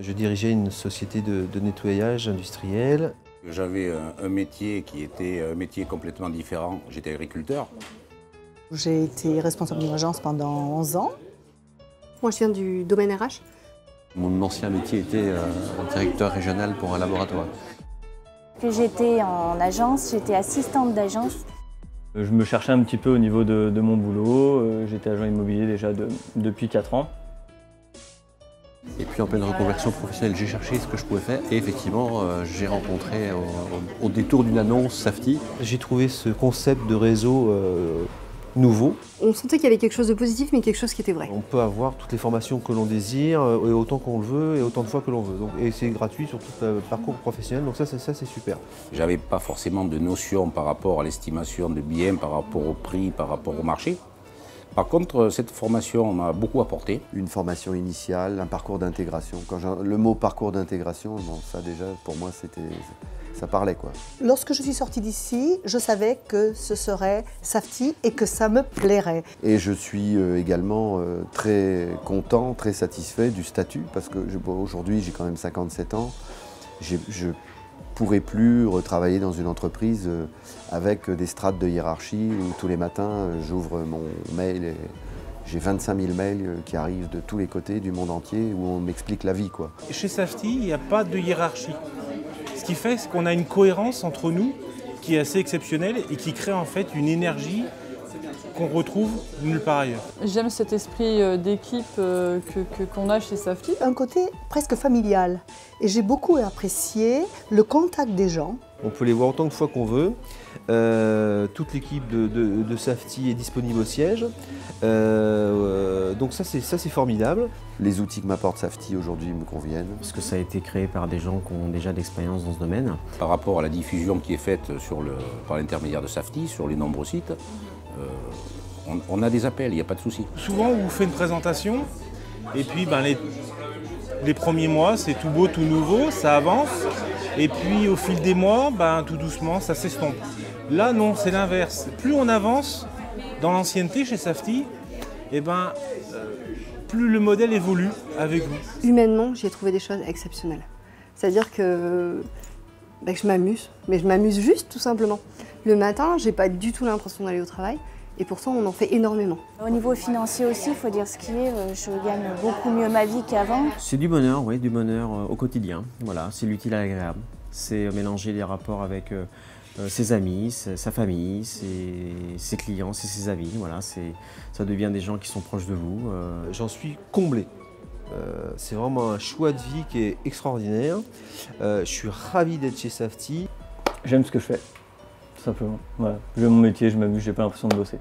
Je dirigeais une société de nettoyage industriel. J'avais un métier qui était un métier complètement différent. J'étais agriculteur. J'ai été responsable d'une agence pendant 11 ans. Moi, je viens du domaine RH. Mon ancien métier était directeur régional pour un laboratoire. J'étais en agence, j'étais assistante d'agence. Je me cherchais un petit peu au niveau de mon boulot. J'étais agent immobilier déjà depuis 4 ans. Et puis en pleine reconversion professionnelle, j'ai cherché ce que je pouvais faire. Et effectivement, j'ai rencontré au détour d'une annonce Safety. J'ai trouvé ce concept de réseau nouveau. On sentait qu'il y avait quelque chose de positif, mais quelque chose qui était vrai. On peut avoir toutes les formations que l'on désire, et autant qu'on le veut, et autant de fois que l'on veut. Et c'est gratuit sur tout le parcours professionnel, donc ça c'est super. J'avais pas forcément de notion par rapport à l'estimation de biens, par rapport au prix, par rapport au marché. Par contre, cette formation m'a beaucoup apporté. Une formation initiale, un parcours d'intégration. Le mot parcours d'intégration, bon, ça déjà, pour moi, ça parlait, quoi. Lorsque je suis sortie d'ici, je savais que ce serait Safety et que ça me plairait. Et je suis également très content, très satisfait du statut, parce que aujourd'hui, j'ai quand même 57 ans. Je pourrais plus retravailler dans une entreprise avec des strates de hiérarchie où tous les matins j'ouvre mon mail et j'ai 25 000 mails qui arrivent de tous les côtés du monde entier où on m'explique la vie, quoi. Chez Safety, il n'y a pas de hiérarchie. Ce qui fait qu'on a une cohérence entre nous qui est assez exceptionnelle et qui crée en fait une énergie qu'on retrouve nulle part ailleurs. J'aime cet esprit d'équipe qu'on a chez Safety. Un côté presque familial. Et j'ai beaucoup apprécié le contact des gens. On peut les voir autant de fois qu'on veut. Toute l'équipe de Safety est disponible au siège. Donc ça c'est formidable. Les outils que m'apporte Safety aujourd'hui me conviennent. Parce que ça a été créé par des gens qui ont déjà d'expérience dans ce domaine. Par rapport à la diffusion qui est faite par l'intermédiaire de Safety sur les nombreux sites, on a des appels, il n'y a pas de souci. Souvent, on vous fait une présentation et puis les premiers mois, c'est tout beau, tout nouveau, ça avance. Et puis au fil des mois, tout doucement, ça s'estompe. Là, non, c'est l'inverse. Plus on avance dans l'ancienneté chez Safety, plus le modèle évolue avec vous. Humainement, j'ai trouvé des choses exceptionnelles. C'est-à-dire que je m'amuse, mais je m'amuse juste tout simplement. Le matin, j'ai pas du tout l'impression d'aller au travail. Et pourtant, on en fait énormément. Au niveau financier aussi, il faut dire ce qui est, je gagne beaucoup mieux ma vie qu'avant. C'est du bonheur, oui, du bonheur au quotidien. Voilà, c'est l'utile à l'agréable. C'est mélanger les rapports avec ses amis, sa famille, ses clients, ses amis. Voilà, ça devient des gens qui sont proches de vous. J'en suis comblé. C'est vraiment un choix de vie qui est extraordinaire. Je suis ravi d'être chez Safety. J'aime ce que je fais. Tout simplement. Voilà. J'aime mon métier, je m'amuse, j'ai pas l'impression de bosser.